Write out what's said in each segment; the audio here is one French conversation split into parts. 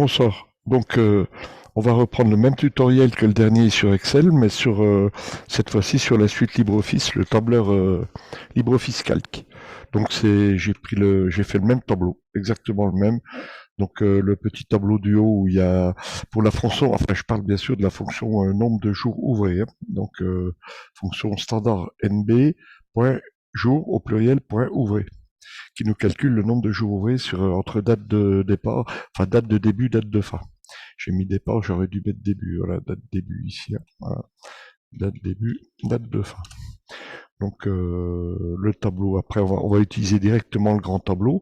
Bonsoir. Donc, on va reprendre le même tutoriel que le dernier sur Excel, mais sur cette fois-ci sur la suite LibreOffice, le tableur LibreOffice Calc. Donc, j'ai fait le même tableau, exactement le même. Donc, le petit tableau du haut où il y a pour la fonction, enfin, je parle bien sûr de la fonction nombre de jours ouvrés, hein. Donc, fonction standard NB point jour au pluriel point ouvré, qui nous calcule le nombre de jours ouvrés sur entre date de départ, enfin date de début, date de fin. J'ai mis départ, j'aurais dû mettre début. Voilà, date début ici. Hein. Voilà. Date début, date de fin. Donc le tableau, après on va utiliser directement le grand tableau.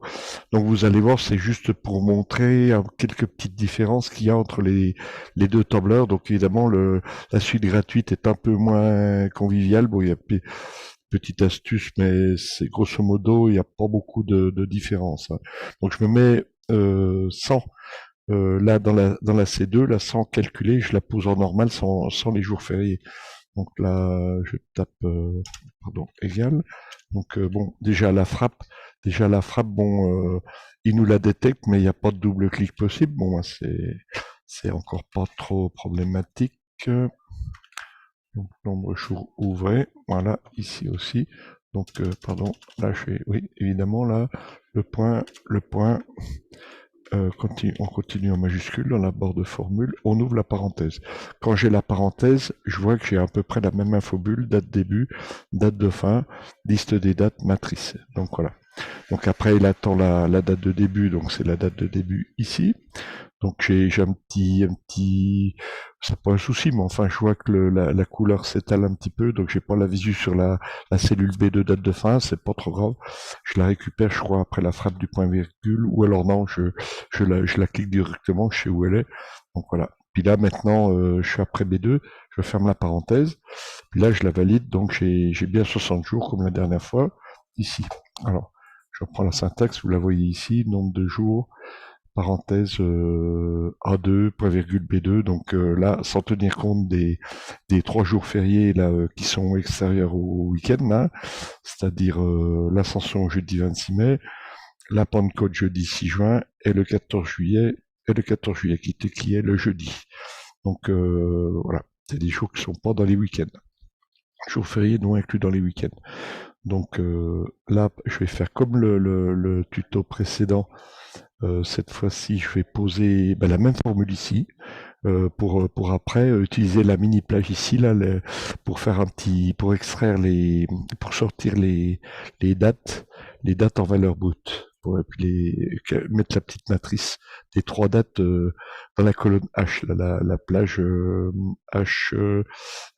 Donc vous allez voir, c'est juste pour montrer quelques petites différences qu'il y a entre les deux tableurs. Donc évidemment, la suite gratuite est un peu moins conviviale. Bon, il y a petite astuce, mais c'est grosso modo, il n'y a pas beaucoup de différence. Hein. Donc je me mets 100 là dans la C2, là sans calculer, je la pose en normal sans les jours fériés. Donc là, je tape pardon égal. Donc bon, déjà la frappe, bon, il nous la détecte, mais il n'y a pas de double clic possible. Bon, c'est encore pas trop problématique. Donc, nombre jours ouvrés, voilà, ici aussi. Donc, pardon, là, oui, évidemment, là, le point, on continue en majuscule dans la barre de formule, on ouvre la parenthèse. Quand j'ai la parenthèse, je vois que j'ai à peu près la même infobulle, date début, date de fin, liste des dates, matrice. Donc, voilà. Donc, après, il attend la date de début, donc c'est la date de début ici. Donc j'ai un petit, c'est pas un souci, mais enfin je vois que la couleur s'étale un petit peu, donc j'ai pas la visu sur la cellule B de date de fin, c'est pas trop grave. Je la récupère, je crois, après la frappe du point virgule, ou alors non, je la clique directement, je sais où elle est. Donc voilà. Puis là maintenant, je suis après B2, je ferme la parenthèse. Puis là je la valide, donc j'ai bien 60 jours comme la dernière fois ici. Alors je reprends la syntaxe, vous la voyez ici, nombre de jours parenthèse A2, point virgule B2, donc là, sans tenir compte des 3 jours fériés là, qui sont extérieurs au week-end, là, c'est-à-dire l'Ascension jeudi 26 mai, la Pentecôte jeudi 6 juin, et le 14 juillet, qui est le jeudi. Donc voilà, c'est des jours qui sont pas dans les week-ends. Jours fériés non inclus dans les week-ends. Donc là, je vais faire comme le tuto précédent. Cette fois-ci, je vais poser la même formule ici pour après utiliser la mini plage ici là pour faire pour extraire pour sortir les dates en valeur brute. Et puis mettre la petite matrice des 3 dates dans la colonne H, là, la plage H,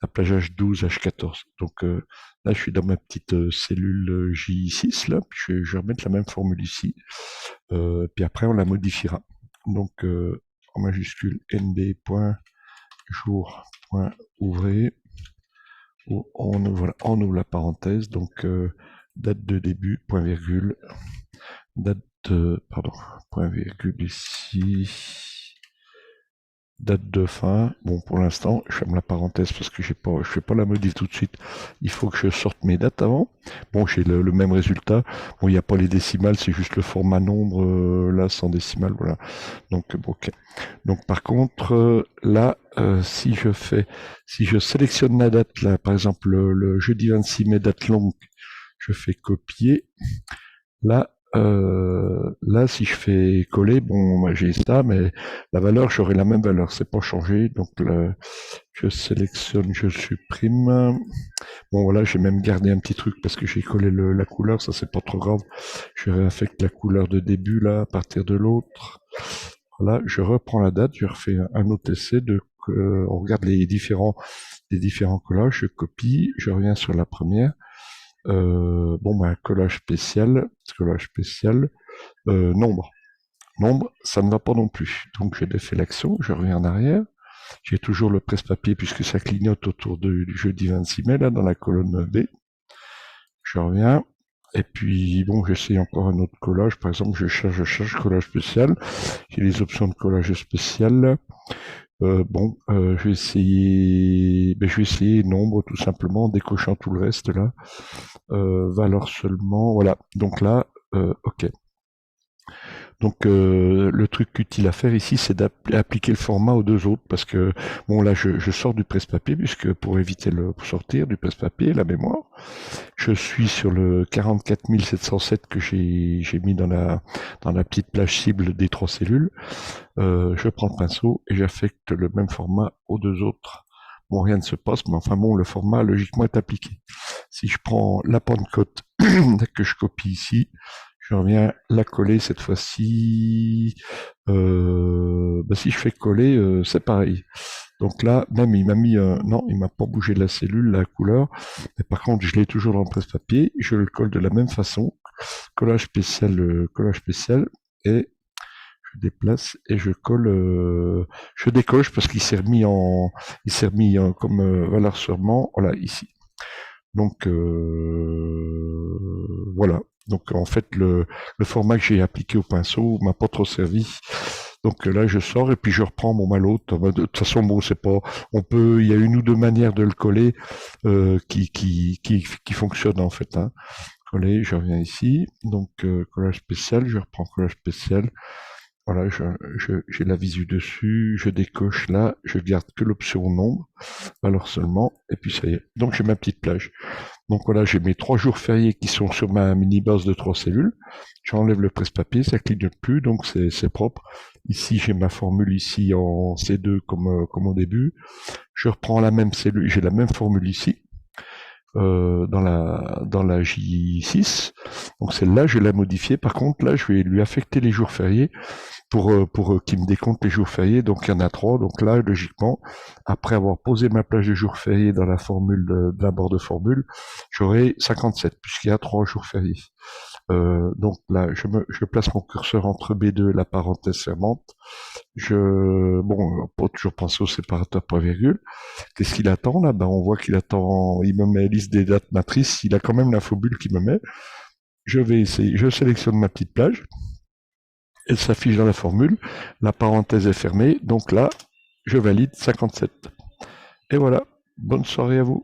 la plage H12, H14. Donc là, je suis dans ma petite cellule J6 là, puis je vais remettre la même formule ici. Puis après, on la modifiera. Donc, en majuscule, nb.jour.ouvré, on ouvre la parenthèse, donc date de début, point virgule, date pardon, point virgule ici, date de fin. Bon, pour l'instant, je ferme la parenthèse parce que je fais pas la modif tout de suite. Il faut que je sorte mes dates avant. Bon, j'ai le même résultat. Bon, il n'y a pas les décimales, c'est juste le format nombre, là, sans décimales, voilà. Donc, bon, ok. Donc, par contre, là, si je sélectionne la date, là, par exemple, le jeudi 26 mai, date longue, je fais copier. Là, si je fais coller, bon, moi, j'ai ça, mais la valeur, j'aurai la même valeur, c'est pas changé. Donc là, je sélectionne, je supprime. Bon, voilà, j'ai même gardé un petit truc parce que j'ai collé la couleur, ça c'est pas trop grave. Je réaffecte la couleur de début là, à partir de l'autre. Voilà, je reprends la date, je refais un autre essai on regarde les différents collages, je copie, je reviens sur la première. Bon, collage spécial, nombre. Nombre, ça ne va pas non plus. Donc, je défais l'action, je reviens en arrière. J'ai toujours le presse-papier puisque ça clignote autour du jeudi 26 mai, là, dans la colonne B. Je reviens. Et puis, bon, j'essaie encore un autre collage. Par exemple, je cherche collage spécial. J'ai les options de collage spécial. Je vais essayer nombre tout simplement, en décochant tout le reste là. Valeur seulement, voilà. Donc là, ok. Donc le truc utile à faire ici, c'est d'appliquer le format aux deux autres, parce que bon là je sors du presse-papier, puisque pour éviter le pour sortir du presse-papier, la mémoire, je suis sur le 44 707 que j'ai mis dans la petite plage cible des 3 cellules. Je prends le pinceau et j'affecte le même format aux deux autres. Bon, rien ne se passe, mais enfin bon, le format logiquement est appliqué. Si je prends la pentecôte que je copie ici, je reviens la coller cette fois-ci. Si je fais coller, c'est pareil. Donc là, même il m'a mis, non, il m'a pas bougé la cellule, la couleur. Mais par contre, je l'ai toujours dans le presse-papier. Je le colle de la même façon. Collage spécial, et je déplace et je colle, je décoche parce il s'est remis comme valeur sûrement, voilà, ici. Donc voilà. Donc en fait le format que j'ai appliqué au pinceau m'a pas trop servi. Donc là je sors et puis je reprends mon l'autre. De toute façon bon c'est pas, il y a une ou deux manières de le coller qui fonctionnent en fait. Hein. Coller, je reviens ici. Donc collage spécial, je reprends collage spécial. Voilà, j'ai la visu dessus, je décoche là, je garde que l'option nombre, alors seulement, et puis ça y est. Donc j'ai ma petite plage. Donc voilà, j'ai mes 3 jours fériés qui sont sur ma mini-base de 3 cellules. J'enlève le presse-papier, ça clignote plus, donc c'est propre. Ici, j'ai ma formule ici en C2 comme au début. Je reprends la même cellule, j'ai la même formule ici. Dans la J6. Donc celle-là, je vais la modifier. Par contre, là, je vais lui affecter les jours fériés pour qu'il me décompte les jours fériés. Donc il y en a 3. Donc là, logiquement, après avoir posé ma plage de jours fériés dans la formule de la barre de formule, j'aurai 57 puisqu'il y a 3 jours fériés. Donc là, je place mon curseur entre B2 et la parenthèse fermante. Bon, pas toujours penser au séparateur point virgule. Qu'est-ce qu'il attend là? Ben, on voit qu'il attend, il me met liste des dates matrices. Il a quand même l'infobule qu'il me met. Je vais essayer, je sélectionne ma petite plage. Elle s'affiche dans la formule. La parenthèse est fermée. Donc là, je valide 57. Et voilà. Bonne soirée à vous.